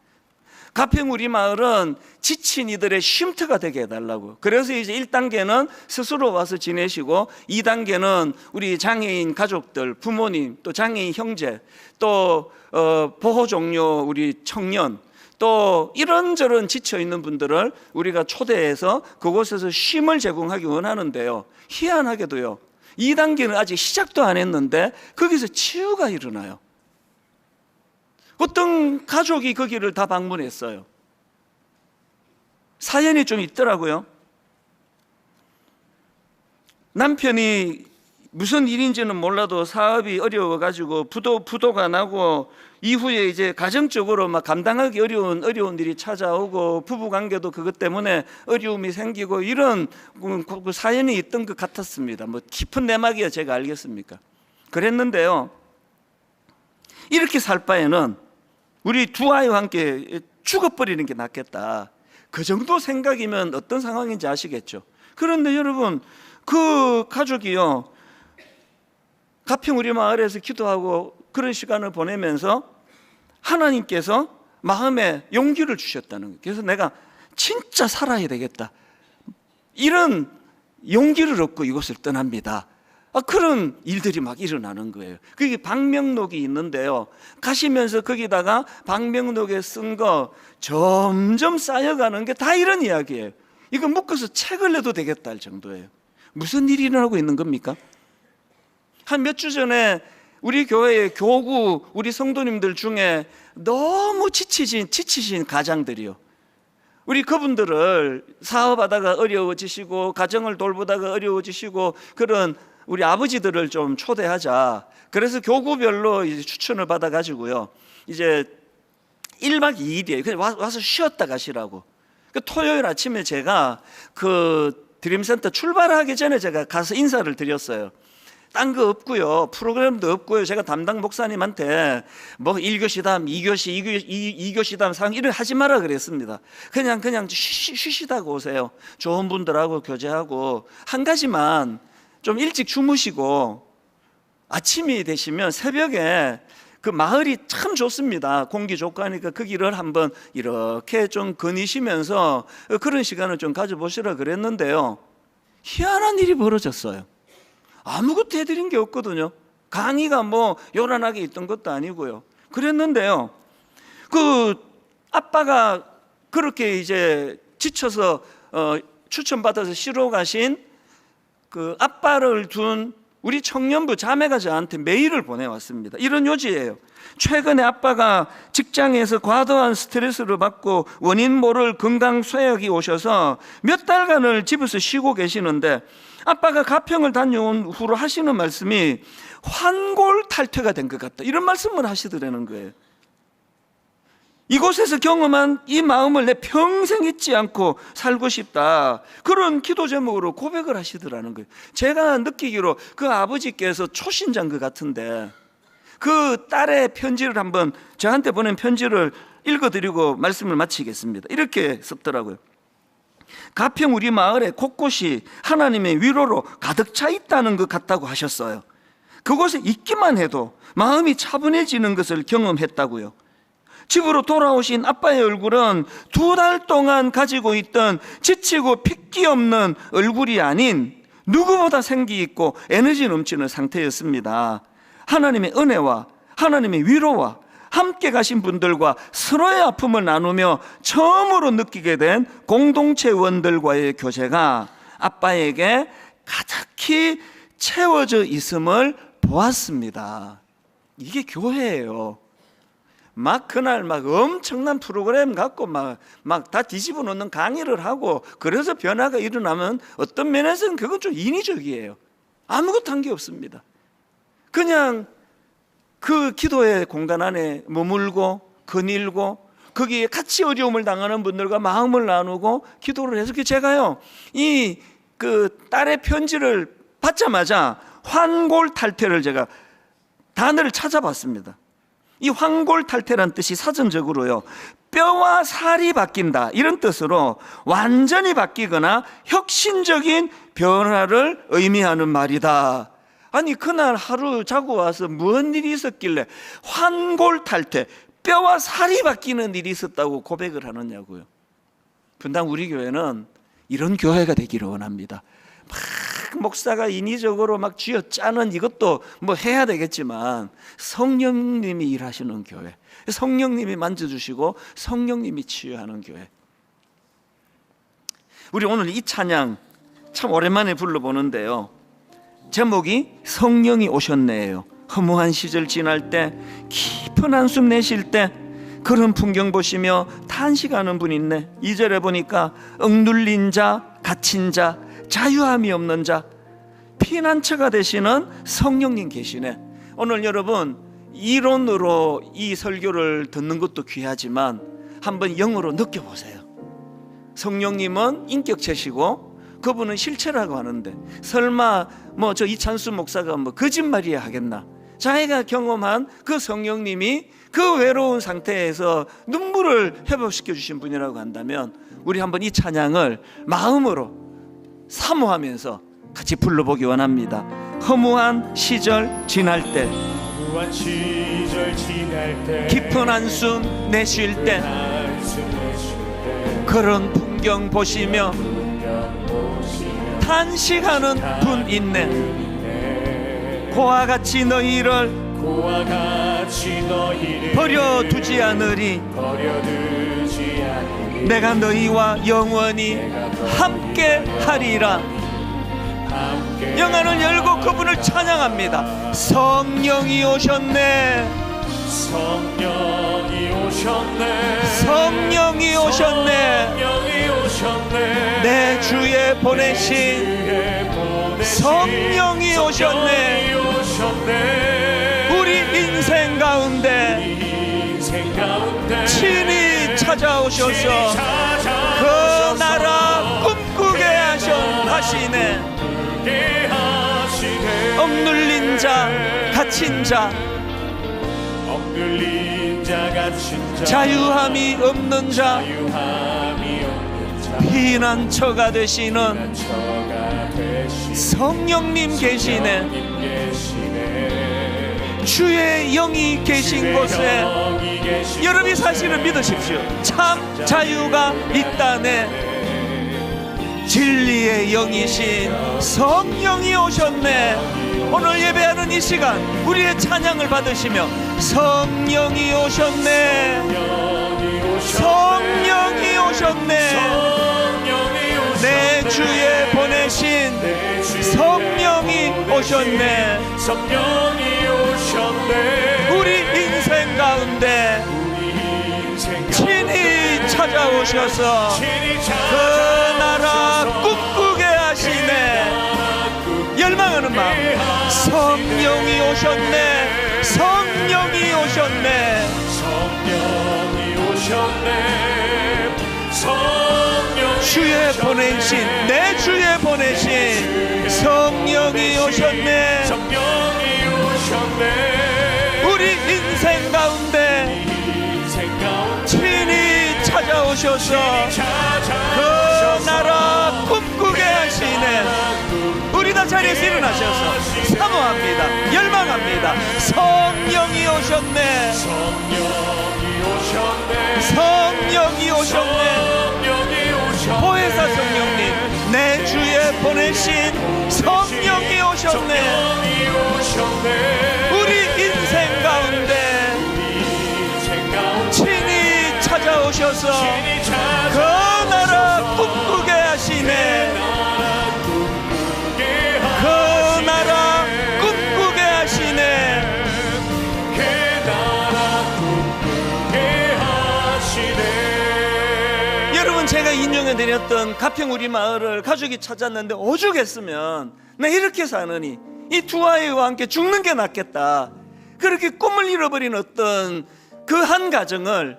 가평 우리 마을은 지친 이들의 쉼터가 되게 해달라고. 그래서 이제 1단계는 스스로 와서 지내시고, 2단계는 우리 장애인 가족들, 부모님, 또 장애인 형제, 또 보호 종료 우리 청년, 또 이런저런 지쳐있는 분들을 우리가 초대해서 그곳에서 쉼을 제공하기 원하는데요, 희한하게도요 2단계는 아직 시작도 안 했는데 거기서 치유가 일어나요. 어떤 가족이 거기를 다 방문했어요. 사연이 좀 있더라고요. 남편이 무슨 일인지는 몰라도 사업이 어려워가지고 부도가 나고, 이후에 이제 가정적으로 감당하기 어려운 일이 찾아오고, 부부관계도 그것 때문에 어려움이 생기고, 이런 그 사연이 있던 것 같았습니다. 뭐 깊은 내막이야 제가 알겠습니까? 그랬는데요, 이렇게 살 바에는 우리 두 아이와 함께 죽어버리는 게 낫겠다, 그 정도 생각이면 어떤 상황인지 아시겠죠? 그런데 여러분, 그 가족이요 가평 우리 마을에서 기도하고 그런 시간을 보내면서 하나님께서 마음에 용기를 주셨다는 거예요. 그래서 내가 진짜 살아야 되겠다, 이런 용기를 얻고 이곳을 떠납니다. 그런 일들이 일어나는 거예요. 그게 방명록이 있는데요, 가시면서 거기다가 방명록에 쓴 거 점점 쌓여가는 게 다 이런 이야기예요. 이거 묶어서 책을 내도 되겠다 할 정도예요. 무슨 일이 일어나고 있는 겁니까? 한 몇 주 전에 우리 교회의 교구 우리 성도님들 중에 너무 지치신 가장들이요, 우리 그분들을 사업하다가 어려워지시고 가정을 돌보다가 어려워지시고 그런 우리 아버지들을 좀 초대하자. 그래서 교구별로 이제 추천을 받아가지고요, 이제 1박 2일이에요. 그냥 와서 쉬었다 가시라고. 토요일 아침에 제가 그 드림센터 출발하기 전에 제가 가서 인사를 드렸어요. 딴 거 없고요, 프로그램도 없고요, 제가 담당 목사님한테 뭐 1교시담, 2교시담 상황 이런 하지 마라 그랬습니다. 그냥 쉬시다가 오세요. 좋은 분들하고 교제하고, 한 가지만 좀 일찍 주무시고 아침이 되시면 새벽에 그 마을이 참 좋습니다. 공기 좋고 하니까 그 길을 한번 이렇게 좀 거니시면서 그런 시간을 좀 가져보시라 그랬는데요, 희한한 일이 벌어졌어요. 아무것도 해드린 게 없거든요. 강의가 뭐 요란하게 있던 것도 아니고요. 그랬는데요, 그 아빠가 그렇게 이제 지쳐서 추천받아서 쉬러 가신 그 아빠를 둔 우리 청년부 자매가 저한테 메일을 보내왔습니다. 이런 요지예요. 최근에 아빠가 직장에서 과도한 스트레스를 받고 원인 모를 건강 쇠약이 오셔서 몇 달간을 집에서 쉬고 계시는데, 아빠가 가평을 다녀온 후로 하시는 말씀이 환골탈퇴가 된 것 같다, 이런 말씀을 하시더라는 거예요. 이곳에서 경험한 이 마음을 내 평생 잊지 않고 살고 싶다, 그런 기도 제목으로 고백을 하시더라는 거예요. 제가 느끼기로 그 아버지께서 초신자인 것 같은데, 그 딸의 편지를 한번, 저한테 보낸 편지를 읽어드리고 말씀을 마치겠습니다. 이렇게 썼더라고요. 가평 우리 마을에 곳곳이 하나님의 위로로 가득 차 있다는 것 같다고 하셨어요. 그곳에 있기만 해도 마음이 차분해지는 것을 경험했다고요. 집으로 돌아오신 아빠의 얼굴은 2달 동안 가지고 있던 지치고 핏기 없는 얼굴이 아닌 누구보다 생기 있고 에너지 넘치는 상태였습니다. 하나님의 은혜와 하나님의 위로와 함께 가신 분들과 서로의 아픔을 나누며 처음으로 느끼게 된 공동체원들과의 교제가 아빠에게 가득히 채워져 있음을 보았습니다. 이게 교회예요. 막 그날 막 엄청난 프로그램 갖고 막 다 뒤집어 놓는 강의를 하고, 그래서 변화가 일어나면 어떤 면에서는 그건 좀 인위적이에요. 아무것도 한 게 없습니다. 그냥 그 기도의 공간 안에 머물고 거닐고 거기에 같이 어려움을 당하는 분들과 마음을 나누고 기도를 해서, 제가요 이 그 딸의 편지를 받자마자 환골탈퇴를 제가 단어를 찾아봤습니다. 이 환골탈퇴란 뜻이 사전적으로요, 뼈와 살이 바뀐다, 이런 뜻으로 완전히 바뀌거나 혁신적인 변화를 의미하는 말이다. 아니, 그날 하루 자고 와서 무슨 일이 있었길래 환골탈퇴, 뼈와 살이 바뀌는 일이 있었다고 고백을 하느냐고요. 분당 우리 교회는 이런 교회가 되기를 원합니다. 막 목사가 인위적으로 막 쥐어짜는 이것도 뭐 해야 되겠지만, 성령님이 일하시는 교회, 성령님이 만져주시고 성령님이 치유하는 교회. 우리 오늘 이 찬양 참 오랜만에 불러보는데요, 제목이 성령이 오셨네요. 허무한 시절 지날 때, 깊은 한숨 내쉴 때 그런 풍경 보시며 탄식하는 분 있네. 2절에 보니까 억눌린 자, 갇힌 자, 자유함이 없는 자, 피난처가 되시는 성령님 계시네. 오늘 여러분, 이론으로 이 설교를 듣는 것도 귀하지만 한번 영으로 느껴보세요. 성령님은 인격체시고 그분은 실체라고 하는데, 설마 뭐 저 이찬수 목사가 뭐 거짓말이야 하겠나? 자기가 경험한 그 성령님이 그 외로운 상태에서 눈물을 회복시켜 주신 분이라고 한다면, 우리 한번 이 찬양을 마음으로 사모하면서 같이 불러보기 원합니다. 허무한 시절 지날 때, 깊은 한숨 내쉴 때, 그런 풍경 보시며 탄식하는 분 있네. 고와 같이 너희를 버려두지 않으리. 내가 너희와 영원히 함께 하리라. 영안을 열고 그분을 찬양합니다. 성령이 오셨네. 성령이 오셨네. 성령이 오셨네. 내 주에 보내신 성령이 오셨네. 우리 인생 가운데 친히 찾아오셔서 그 나라 꿈꾸게 하시네. 억눌린 자, 갇힌 자, 자유함이 없는 자, 피난처가 되시는 성령님 계시네. 주의 영이 계신 곳에 여러분이 사실은 믿으십시오. 참 자유가 있다네. 진리의 영이신 성령이 오셨네. 오늘 예배하는 이 시간 우리의 찬양을 받으시며 성령이 오셨네. 성령이 오셨네. 내 주에 보내신 성령이 오셨네. 우리 인생 가운데 친히 찾아오셔서 그 나라 꿈꾸게 하시네. 열망하는 마음. 성령이 오셨네. 성령이 오셨네. 주에 보내신, 내 주에 보내신 성령이 오셨네. 우리 인생 가운데 친히 찾아오셔서 그 나라 꿈꾸게 하시네. 우리 다 자리에서 일어나셔서 사모합니다. 열망합니다. 성령이 오셨네. 성령이 오셨네. 보혜사 성령님, 내 주에 보내신 성령이 오셨네. 우리 인생 가운데 친히 찾아오셔서 그 나라 꿈꾸게 하시네. 그 나라 꿈꾸게 하시네. 여러분, 제가 인용해드렸던 가평 우리 마을을 가족이 찾았는데 오죽했으면 나 이렇게 사느니 이 두 아이와 함께 죽는 게 낫겠다, 그렇게 꿈을 잃어버린 어떤 그 한 가정을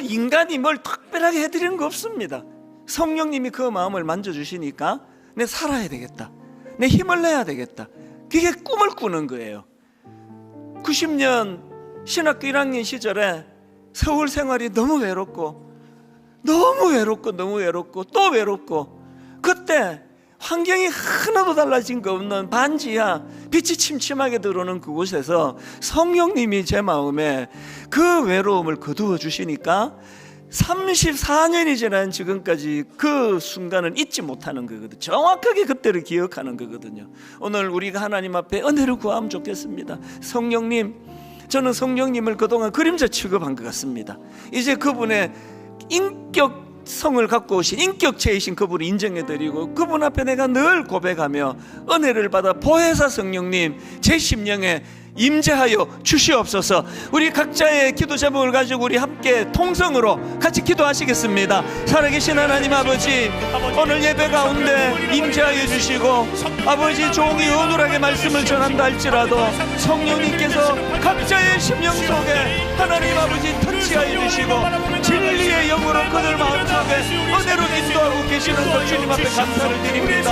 인간이 뭘 특별하게 해드리는 거 없습니다. 성령님이 그 마음을 만져주시니까 내 살아야 되겠다, 내 힘을 내야 되겠다, 그게 꿈을 꾸는 거예요. 90년 신학교 1학년 시절에 서울 생활이 너무 외롭고 또 외롭고, 그때 환경이 하나도 달라진 거 없는 반지하 빛이 침침하게 들어오는 그곳에서 성령님이 제 마음에 그 외로움을 거두어 주시니까 34년이 지난 지금까지 그 순간을 잊지 못하는 거거든요. 정확하게 그때를 기억하는 거거든요. 오늘 우리가 하나님 앞에 은혜를 구하면 좋겠습니다. 성령님, 저는 성령님을 그동안 그림자 취급한 것 같습니다. 이제 그분의 인격성을 갖고 오신 인격체이신 그분을 인정해드리고 그분 앞에 내가 늘 고백하며 은혜를 받아 보혜사 성령님 제 심령에 임재하여 주시옵소서. 우리 각자의 기도 제목을 가지고 우리 함께 통성으로 같이 기도하시겠습니다. 살아계신 하나님 아버지, 오늘 예배 가운데 임재하여 주시고 아버지 종이 어눌하게 말씀을 전한다 할지라도 성령님께서 각자의 심령 속에 하나님 아버지 터치하여 주시고 진리의 영으로 그들 마음속에 은혜로 인도하고 계시는 것 주님 앞에 감사를 드립니다.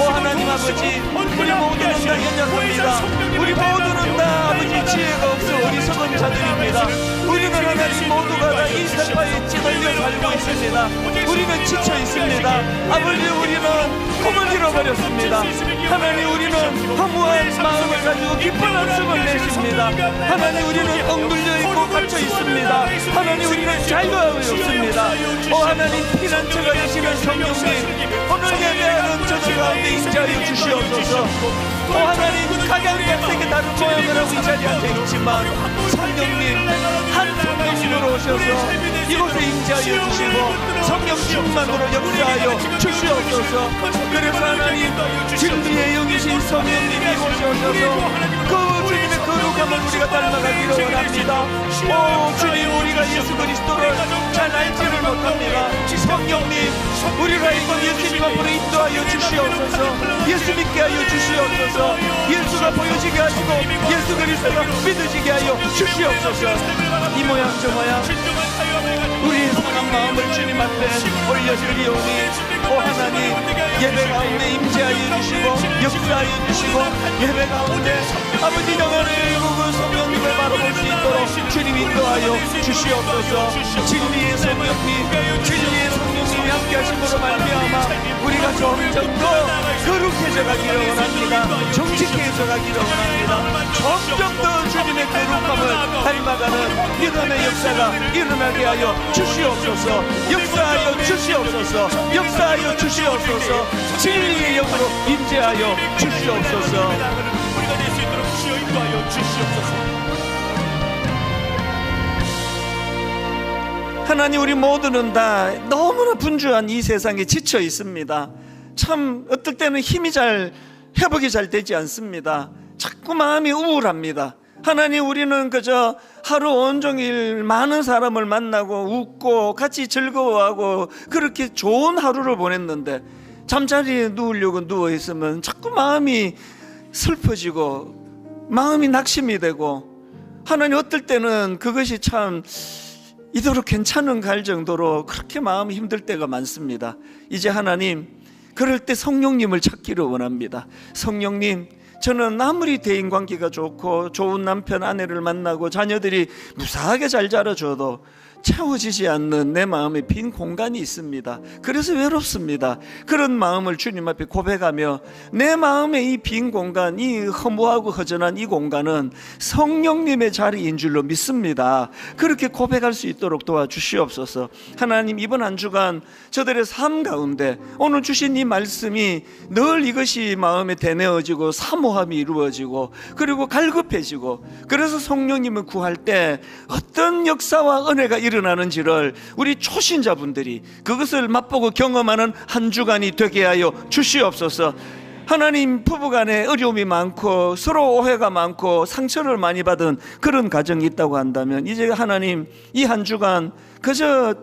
오 하나님 아버지, 우리 모두는 다 연약합니다. 우리 모두는 다 아버지 지혜가 없어 어리석은 자들입니다. 우리는 하나님 모두가 다 이 세파에 찌들려 살고 있습니다. 우리는 지쳐 있습니다. 아버지, 우리는 꿈을 잃어버렸습니다. 하나님, 우리는 허무한 마음을 가지고 깊은 한숨을 내십니다. 하나님, 우리는 억눌려 있고 갇혀 있습니다. 하나님, 우리는 자유함이 없습니다. 오 하나님, 피난처가 되시는 성령님, 오늘 예배하는 저들 가운데 임재하여 주시옵소서. 오 하나님, 각양각색의 다른 모양을 하고 이 자리에 앉아있지만 성령님 한 성령님으로 오셔서 이곳에 임재하여 주시고 성령 충만으로 역사하여 주시옵소서. 그래서 하나님, 진리의 영이신 성령님이 이곳에 오셔서 그 주님의 거룩함을 우리가 닮아가기를 원합니다. 오 주님, 우리가 예수 그리스도를 잘 알지를 못합니다. 성령님, 우리가 이번 예수님 앞으로 인도하여 주시옵소서. 예수 믿게 하여 주시옵소서. 예수가 보여지게 하시고 예수 그리스도가 믿어지게 하여 주시옵소서. 이 모양 저 모양 우리의 상한 마음을 주님 앞에 올려드리오니 오 하나님, 예배 가운데 임재하여 주시고 역사하여 주시고 예배 가운데 아버지 영혼을 일구고 성령님을 바라볼 수 있도록 주님 인도하여 주시옵소서. 진리의 성령님이 함께 하심으로 말미암아 우리가 점점 더 거룩해져 가기를 원합니다. 원합니다. 정직해서 가기를 원합니다. 점점 더 주님의 거룩함을 닮아가는 믿음의 역사가 일어나게 하여 주시옵소서. 역사하여 주시옵소서. 역사하여 주시옵소서. 진리의 영으로 임재하여 주시옵소서. 우리가 될 수 있도록 주여 인도하여 주시옵소서. 하나님, 우리 모두는 다 너무나 분주한 이 세상에 지쳐 있습니다. 참 어떨 때는 힘이 회복이 잘 되지 않습니다. 자꾸 마음이 우울합니다. 하나님, 우리는 그저 하루 온종일 많은 사람을 만나고 웃고 같이 즐거워하고 그렇게 좋은 하루를 보냈는데 잠자리에 누우려고 누워있으면 자꾸 마음이 슬퍼지고 마음이 낙심이 되고, 하나님, 어떨 때는 그것이 참 이대로 괜찮은가 할 정도로 그렇게 마음이 힘들 때가 많습니다. 이제 하나님, 그럴 때 성령님을 찾기를 원합니다. 성령님, 저는 아무리 대인관계가 좋고 좋은 남편 아내를 만나고 자녀들이 무사하게 잘 자라줘도 채워지지 않는 내 마음에 빈 공간이 있습니다. 그래서 외롭습니다. 그런 마음을 주님 앞에 고백하며 내 마음의 이 빈 공간, 이 허무하고 허전한 이 공간은 성령님의 자리인 줄로 믿습니다. 그렇게 고백할 수 있도록 도와주시옵소서. 하나님, 이번 한 주간 저들의 삶 가운데 오늘 주신 이 말씀이 늘 이것이 마음에 대내어지고 사모함이 이루어지고 그리고 갈급해지고, 그래서 성령님을 구할 때 어떤 역사와 은혜가 일어나는지를 우리 초신자분들이 그것을 맛보고 경험하는 한 주간이 되게 하여 주시옵소서. 하나님, 부부간에 어려움이 많고 서로 오해가 많고 상처를 많이 받은 그런 가정이 있다고 한다면 이제 하나님, 이 한 주간 그저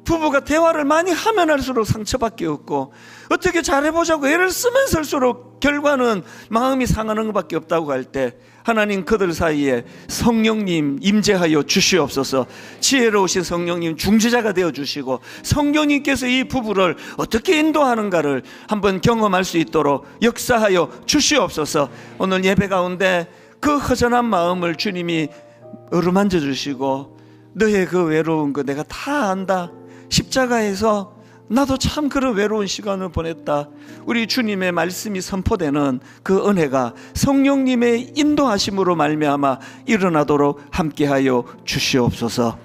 부부가 대화를 많이 하면 할수록 상처밖에 없고 어떻게 잘해보자고 애를 쓰면 쓸수록 결과는 마음이 상하는 것밖에 없다고 할 때 하나님, 그들 사이에 성령님 임재하여 주시옵소서. 지혜로우신 성령님 중재자가 되어주시고 성령님께서 이 부부를 어떻게 인도하는가를 한번 경험할 수 있도록 역사하여 주시옵소서. 오늘 예배 가운데 그 허전한 마음을 주님이 어루만져 주시고 너의 그 외로운 거 내가 다 안다. 십자가에서 나도 참 그런 외로운 시간을 보냈다. 우리 주님의 말씀이 선포되는 그 은혜가 성령님의 인도하심으로 말미암아 일어나도록 함께하여 주시옵소서.